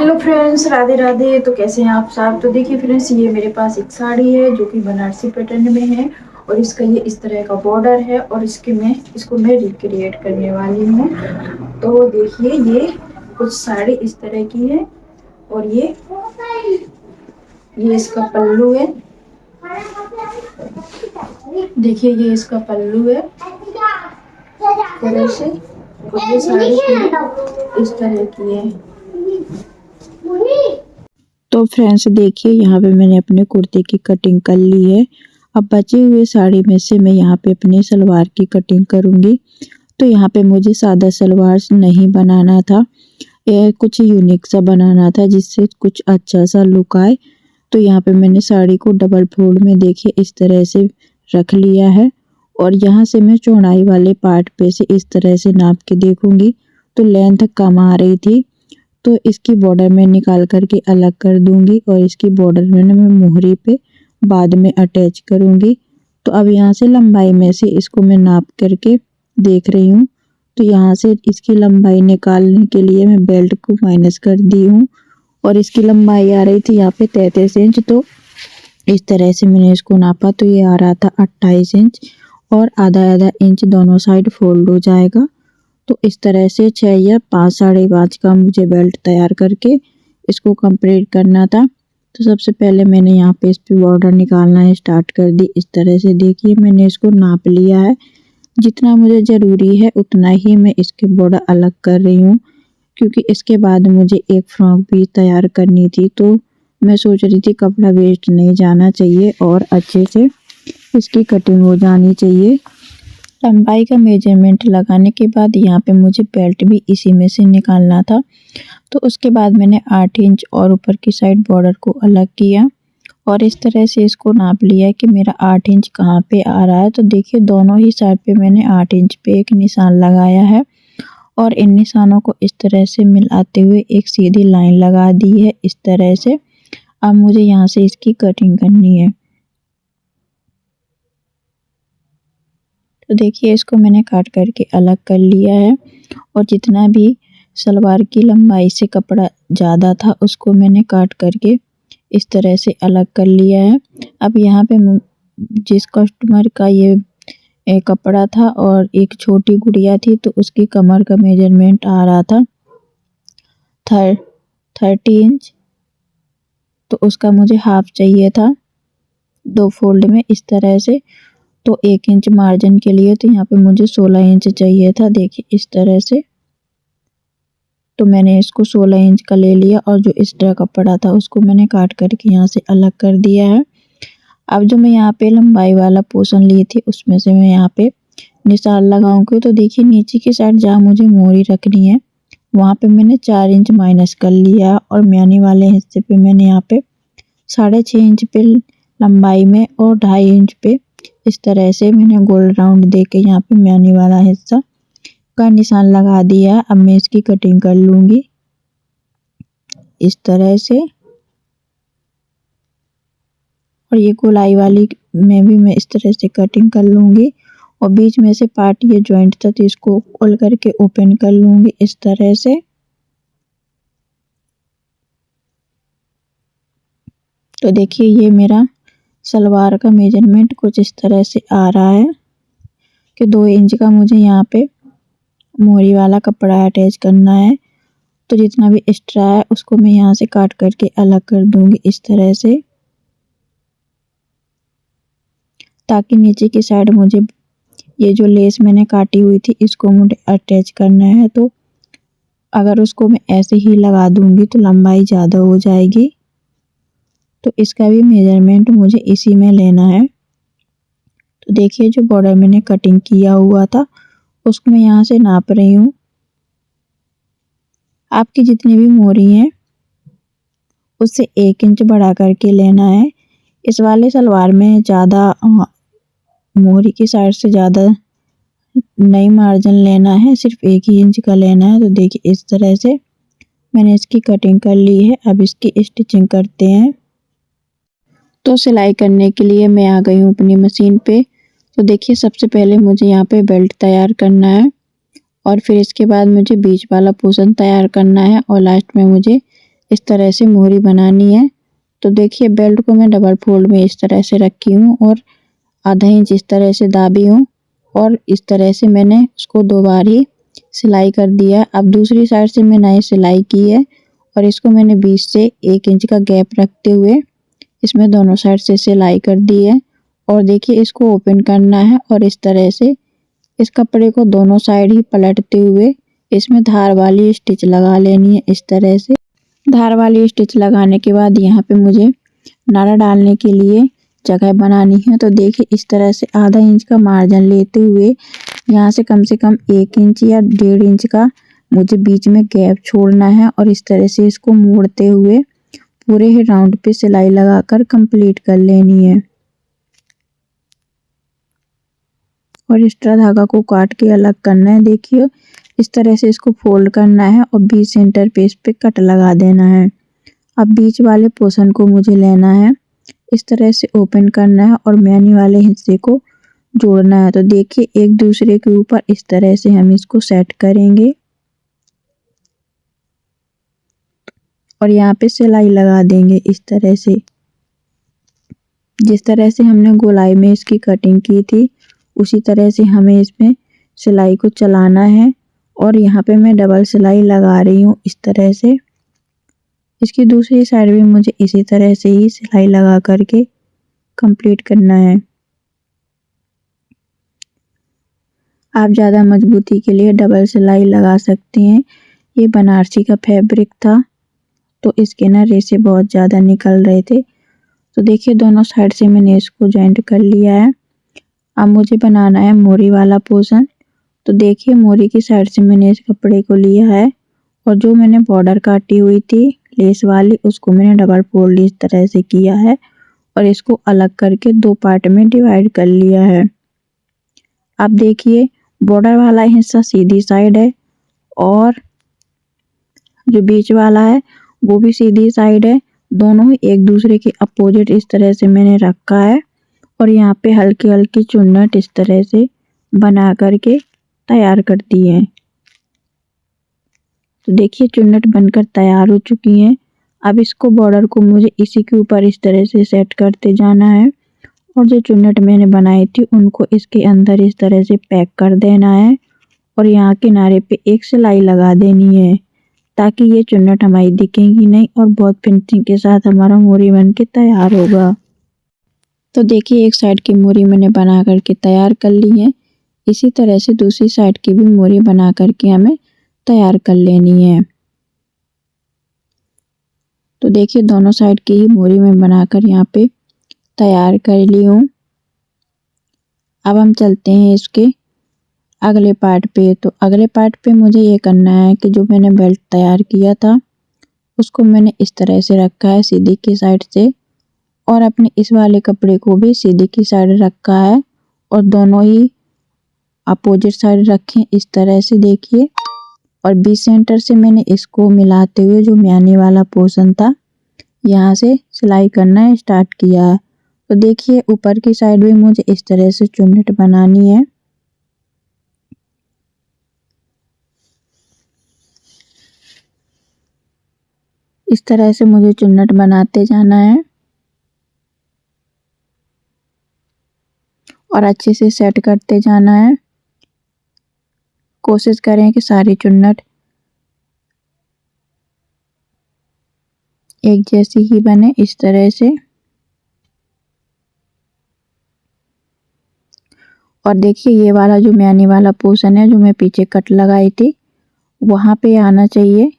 Hello friends, Radhe Radhe. तो कैसे हैं आप सब? तो देखिए फ्रेंड्स, ये मेरे पास एक साड़ी है जो कि बनारसी पैटर्न में है और इसका ये इस तरह का बॉर्डर है और इसको मैं रिक्रिएट करने वाली हूँ। तो देखिए, ये कुछ साड़ी इस तरह की है और ये इसका पल्लू है। देखिए, ये इसका पल्लू है इस तरह से। और ये साड़ी इस तरह की है। तो फ्रेंड्स देखिए, यहाँ पे मैंने अपने कुर्ते की कटिंग कर ली है। अब बचे हुए साड़ी में से मैं यहाँ पे अपनी सलवार की कटिंग करूँगी। तो यहाँ पे मुझे सादा सलवार नहीं बनाना था, कुछ यूनिक सा बनाना था जिससे कुछ अच्छा सा लुक आए। तो यहाँ पे मैंने साड़ी को डबल फोल्ड में देखिए इस तरह से रख लिया है और यहाँ से मैं चौड़ाई वाले पार्ट पे से इस तरह से नाप के देखूंगी तो लेंथ कम आ रही थी। तो इसकी बॉर्डर में निकाल करके अलग कर दूंगी और इसकी बॉर्डर में ना मैं मोहरी पे बाद में अटैच करूंगी। तो अब यहाँ से लंबाई में से इसको मैं नाप करके देख रही हूँ। तो यहाँ से इसकी लंबाई निकालने के लिए मैं बेल्ट को माइनस कर दी हूँ और इसकी लंबाई आ रही थी यहाँ पे 33 इंच। तो इस तरह से मैंने इसको नापा तो ये आ रहा था 28 इंच और आधा आधा इंच दोनों साइड फोल्ड हो जाएगा। तो इस तरह से 6 या 5 साढ़े 5 का मुझे बेल्ट तैयार करके इसको कंप्लीट करना था। तो सबसे पहले मैंने यहाँ पे इस पे बॉर्डर निकालना स्टार्ट कर दी। इस तरह से देखिए मैंने इसको नाप लिया है, जितना मुझे ज़रूरी है उतना ही मैं इसके बॉर्डर अलग कर रही हूँ, क्योंकि इसके बाद मुझे एक फ्रॉक भी तैयार करनी थी। तो मैं सोच रही थी कपड़ा वेस्ट नहीं जाना चाहिए और अच्छे से इसकी कटिंग हो जानी चाहिए। लंबाई का मेजरमेंट लगाने के बाद यहाँ पे मुझे बेल्ट भी इसी में से निकालना था। तो उसके बाद मैंने 8 इंच और ऊपर की साइड बॉर्डर को अलग किया और इस तरह से इसको नाप लिया कि मेरा 8 इंच कहाँ पे आ रहा है। तो देखिए दोनों ही साइड पे मैंने 8 इंच पे एक निशान लगाया है और इन निशानों को इस तरह से मिलाते हुए एक सीधी लाइन लगा दी है इस तरह से। अब मुझे यहाँ से इसकी कटिंग करनी है। तो देखिए इसको मैंने काट करके अलग कर लिया है और जितना भी सलवार की लंबाई से कपड़ा ज़्यादा था उसको मैंने काट करके इस तरह से अलग कर लिया है। अब यहाँ पे जिस कस्टमर का ये कपड़ा था और एक छोटी गुड़िया थी तो उसकी कमर का मेजरमेंट आ रहा था 30 इंच। तो उसका मुझे हाफ चाहिए था 2 फोल्ड में इस तरह से। तो 1 इंच मार्जिन के लिए तो यहाँ पे मुझे 16 इंच चाहिए था, देखिए इस तरह से। तो मैंने इसको 16 इंच का ले लिया और जो एक्स्ट्रा कपड़ा था उसको मैंने काट करके यहाँ से अलग कर दिया है। अब जो मैं यहाँ पे लंबाई वाला पोर्शन ली थी उसमें से मैं यहाँ पे निशान लगाऊंगी। तो देखिए नीचे की साइड जहाँ मुझे मोहरी रखनी है वहाँ पे मैंने 4 इंच माइनस कर लिया और म्यानी वाले हिस्से पे मैंने यहाँ पे 6.5 इंच पे लंबाई में और 2.5 इंच पे इस तरह से मैंने गोल राउंड दे के यहाँ पे म्यानी वाला हिस्सा का निशान लगा दिया। अब मैं इसकी कटिंग कर लूँगी इस तरह से और ये गोलाई वाली में भी मैं इस तरह से कटिंग कर लूँगी और बीच में से पार्ट ये जॉइंट था तो इसको खोल करके ओपन कर लूँगी इस तरह से। तो देखिए ये मेरा सलवार का मेजरमेंट कुछ इस तरह से आ रहा है कि 2 इंच का मुझे यहाँ पे मोहरी वाला कपड़ा अटैच करना है। तो जितना भी एक्स्ट्रा है उसको मैं यहाँ से काट करके अलग कर दूंगी इस तरह से, ताकि नीचे की साइड मुझे ये जो लेस मैंने काटी हुई थी इसको मुझे अटैच करना है। तो अगर उसको मैं ऐसे ही लगा दूंगी तो लंबाई ज़्यादा हो जाएगी। तो इसका भी मेजरमेंट मुझे इसी में लेना है। तो देखिए जो बॉर्डर मैंने कटिंग किया हुआ था उसको मैं यहाँ से नाप रही हूँ। आपकी जितनी भी मोहरी है उससे 1 इंच बढ़ा करके लेना है। इस वाले सलवार में ज़्यादा मोहरी की साइड से ज़्यादा नई मार्जिन लेना है, सिर्फ 1 ही इंच का लेना है। तो देखिए इस तरह से मैंने इसकी कटिंग कर ली है। अब इसकी स्टिचिंग करते हैं। तो सिलाई करने के लिए मैं आ गई हूँ अपनी मशीन पे। तो देखिए सबसे पहले मुझे यहाँ पे बेल्ट तैयार करना है और फिर इसके बाद मुझे बीच वाला पोर्शन तैयार करना है और लास्ट में मुझे इस तरह से मोहरी बनानी है। तो देखिए बेल्ट को मैं डबल फोल्ड में इस तरह से रखी हूँ और आधा इंच इस तरह से दाबी हूँ और इस तरह से मैंने उसको 2 बार ही सिलाई कर दिया। अब दूसरी साइड से मैं नई सिलाई की है और इसको मैंने 20 से 1 इंच का गैप रखते हुए इसमें दोनों साइड से सिलाई कर दी है। और देखिए इसको ओपन करना है और इस तरह से इस कपड़े को दोनों साइड ही पलटते हुए इसमें धार वाली स्टिच लगा लेनी है। इस तरह से धार वाली स्टिच लगाने के बाद यहाँ पे मुझे नाड़ा डालने के लिए जगह बनानी है। तो देखिए इस तरह से आधा इंच का मार्जिन लेते हुए यहाँ से कम 1 इंच या 1.5 इंच का मुझे बीच में गैप छोड़ना है और इस तरह से इसको मोड़ते हुए पूरे ही राउंड पे सिलाई लगाकर कंप्लीट कर लेनी है। और एक्स्ट्रा धागा को काट के अलग करना है। देखिए इस तरह से इसको फोल्ड करना है और बीच सेंटर पे इस पे कट लगा देना है। अब बीच वाले पोर्शन को मुझे लेना है, इस तरह से ओपन करना है और मैनी वाले हिस्से को जोड़ना है। तो देखिए एक दूसरे के ऊपर इस तरह से हम इसको सेट करेंगे और यहाँ पे सिलाई लगा देंगे इस तरह से। जिस तरह से हमने गोलाई में इसकी कटिंग की थी उसी तरह से हमें इसमें सिलाई को चलाना है। और यहाँ पे मैं डबल सिलाई लगा रही हूँ इस तरह से। इसकी दूसरी साइड भी मुझे इसी तरह से ही सिलाई लगा करके कंप्लीट करना है। आप ज़्यादा मजबूती के लिए डबल सिलाई लगा सकते हैं। ये बनारसी का फैब्रिक था तो इसके ना रेशे बहुत ज़्यादा निकल रहे थे। तो देखिए दोनों साइड से मैंने इसको जॉइंट कर लिया है। अब मुझे बनाना है मोरी वाला पोर्शन। तो देखिए मोरी की साइड से मैंने इस कपड़े को लिया है और जो मैंने बॉर्डर काटी हुई थी लेस वाली उसको मैंने डबल फोल्ड इस तरह से किया है और इसको अलग करके 2 पार्ट में डिवाइड कर लिया है। अब देखिए बॉर्डर वाला हिस्सा सीधी साइड है और जो बीच वाला है वो भी सीधी साइड है। दोनों ही एक दूसरे के अपोजिट इस तरह से मैंने रखा है और यहाँ पे हल्की हल्की चुन्नट इस तरह से बना करके तैयार कर दी है। तो देखिए चुन्नट बनकर तैयार हो चुकी हैं। अब इसको बॉर्डर को मुझे इसी के ऊपर इस तरह से सेट करते जाना है और जो चुन्नट मैंने बनाई थी उनको इसके अंदर इस तरह से पैक कर देना है और यहाँ किनारे पे एक सिलाई लगा देनी है ताकि ये चुन्नट हमारी दिखेगी नहीं और बहुत फिनिशिंग के साथ हमारा मोरी बन के तैयार होगा। तो देखिए एक साइड की मोरी मैंने बना करके तैयार कर ली है। इसी तरह से दूसरी साइड की भी मोरी बना करके हमें तैयार कर लेनी है। तो देखिए दोनों साइड की ही मोरी मैं बनाकर यहाँ पे तैयार कर ली हूँ। अब हम चलते हैं इसके अगले पार्ट पे। तो अगले पार्ट पे मुझे ये करना है कि जो मैंने बेल्ट तैयार किया था उसको मैंने इस तरह से रखा है सीधी की साइड से और अपने इस वाले कपड़े को भी सीधी की साइड रखा है और दोनों ही अपोजिट साइड रखें इस तरह से। देखिए और बीच सेंटर से मैंने इसको मिलाते हुए जो म्यानी वाला पोर्शन था यहाँ से सिलाई करना स्टार्ट किया है। तो देखिए ऊपर की साइड भी मुझे इस तरह से चुन्नट बनानी है। इस तरह से मुझे चुन्नट बनाते जाना है और अच्छे से सेट करते जाना है। कोशिश करें कि सारी चुन्नट एक जैसी ही बने इस तरह से। और देखिए ये वाला जो म्यानी वाला पोर्शन है जो मैं पीछे कट लगाई थी वहाँ पे आना चाहिए।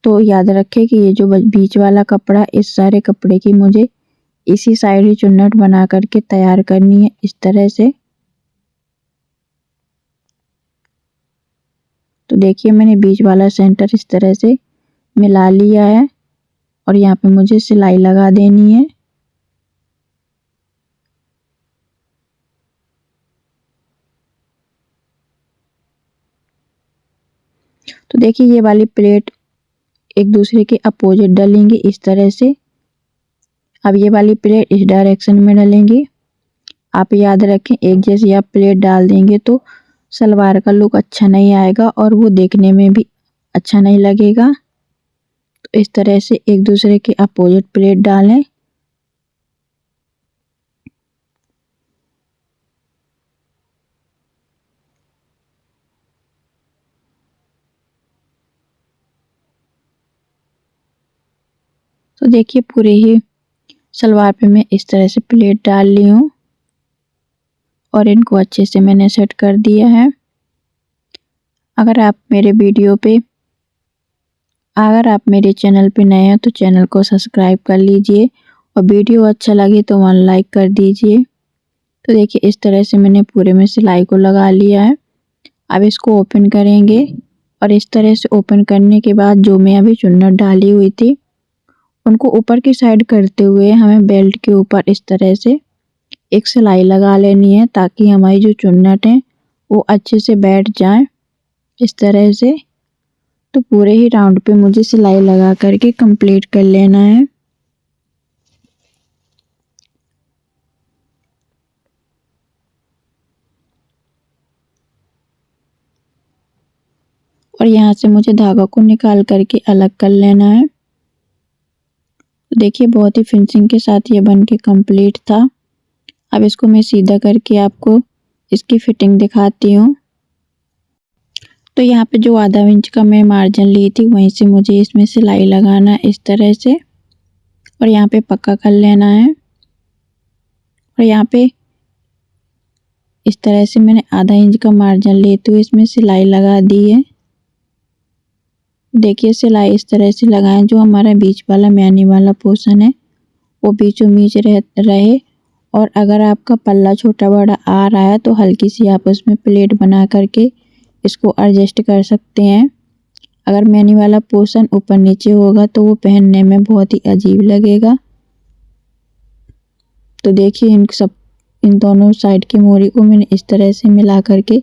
तो याद रखें कि ये जो बीच वाला कपड़ा इस सारे कपड़े की मुझे इसी साइड ही चुन्नट बना करके तैयार करनी है इस तरह से। तो देखिए मैंने बीच वाला सेंटर इस तरह से मिला लिया है और यहाँ पे मुझे सिलाई लगा देनी है। तो देखिए ये वाली प्लेट एक दूसरे के अपोजिट डलेंगे इस तरह से। अब ये वाली प्लेट इस डायरेक्शन में डलेंगी। आप याद रखें एक जैसी आप प्लेट डाल देंगे तो सलवार का लुक अच्छा नहीं आएगा और वो देखने में भी अच्छा नहीं लगेगा। तो इस तरह से एक दूसरे के अपोजिट प्लेट डालें। तो देखिए पूरे ही सलवार पे मैं इस तरह से प्लेट डाल ली हूँ और इनको अच्छे से मैंने सेट कर दिया है। अगर आप मेरे चैनल पे नए हैं तो चैनल को सब्सक्राइब कर लीजिए और वीडियो अच्छा लगे तो 1 लाइक कर दीजिए। तो देखिए इस तरह से मैंने पूरे में सिलाई को लगा लिया है। अब इसको ओपन करेंगे और इस तरह से ओपन करने के बाद जो मैं अभी चुन्नट डाली हुई थी उनको ऊपर की साइड करते हुए हमें बेल्ट के ऊपर इस तरह से एक सिलाई लगा लेनी है ताकि हमारी जो चुन्नट है वो अच्छे से बैठ जाए इस तरह से। तो पूरे ही राउंड पे मुझे सिलाई लगा करके कंप्लीट कर लेना है। और यहाँ से मुझे धागा को निकाल करके अलग कर लेना है। तो देखिए बहुत ही फिनिशिंग के साथ ये बन के कंप्लीट था। अब इसको मैं सीधा करके आपको इसकी फिटिंग दिखाती हूँ। तो यहाँ पे जो आधा इंच का मैं मार्जिन ली थी वहीं से मुझे इसमें सिलाई लगाना है इस तरह से और यहाँ पे पक्का कर लेना है। और यहाँ पे इस तरह से मैंने आधा इंच का मार्जिन लेते हुए इसमें सिलाई लगा दी है। देखिए सिलाई इस तरह से लगाएं जो हमारा बीच वाला मैनी वाला पोर्शन है वो बीचों बीच रहे। और अगर आपका पल्ला छोटा बड़ा आ रहा है तो हल्की सी आप उसमें प्लेट बना करके इसको एडजस्ट कर सकते हैं। अगर मैनी वाला पोर्शन ऊपर नीचे होगा तो वो पहनने में बहुत ही अजीब लगेगा। तो देखिए इन दोनों साइड की मोरी को मैंने इस तरह से मिला करके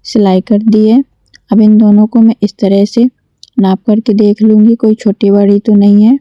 सिलाई कर दी है। अब इन दोनों को मैं इस तरह से नाप करके देख लूँगी कोई छोटी बड़ी तो नहीं है।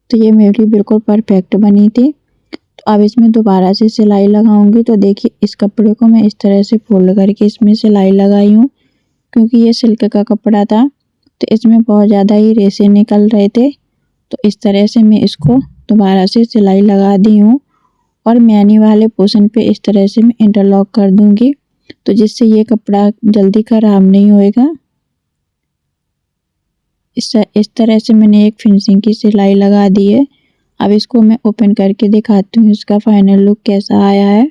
तो ये मेरी बिल्कुल परफेक्ट बनी थी। तो अब इसमें दोबारा से सिलाई लगाऊंगी। तो देखिए इस कपड़े को मैं इस तरह से फोल्ड करके इसमें सिलाई लगाई हूँ क्योंकि ये सिल्क का कपड़ा था तो इसमें बहुत ज़्यादा ही रेशे निकल रहे थे। तो इस तरह से मैं इसको दोबारा से सिलाई लगा दी हूँ और मैनी वाले पोर्शन पे इस तरह से मैं इंटरलॉक कर दूंगी तो जिससे ये कपड़ा जल्दी ख़राब नहीं होएगा। इस तरह से मैंने एक फिनिशिंग की सिलाई लगा दी है। अब इसको मैं ओपन करके दिखाती हूँ इसका फाइनल लुक कैसा आया है।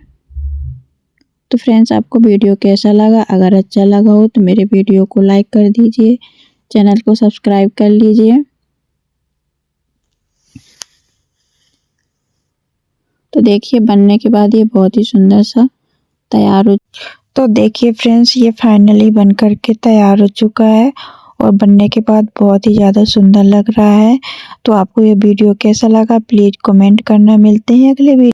तो फ्रेंड्स आपको वीडियो कैसा लगा? अगर अच्छा लगा हो तो मेरे वीडियो को लाइक कर दीजिए, चैनल को सब्सक्राइब कर लीजिए। तो देखिए बनने के बाद ये बहुत ही सुंदर सा तैयार हो। तो देखिए फ्रेंड्स ये फाइनली बन करके तैयार हो चुका है और बनने के बाद बहुत ही ज़्यादा सुंदर लग रहा है। तो आपको ये वीडियो कैसा लगा प्लीज़ कमेंट करना। मिलते हैं अगले वीडियो।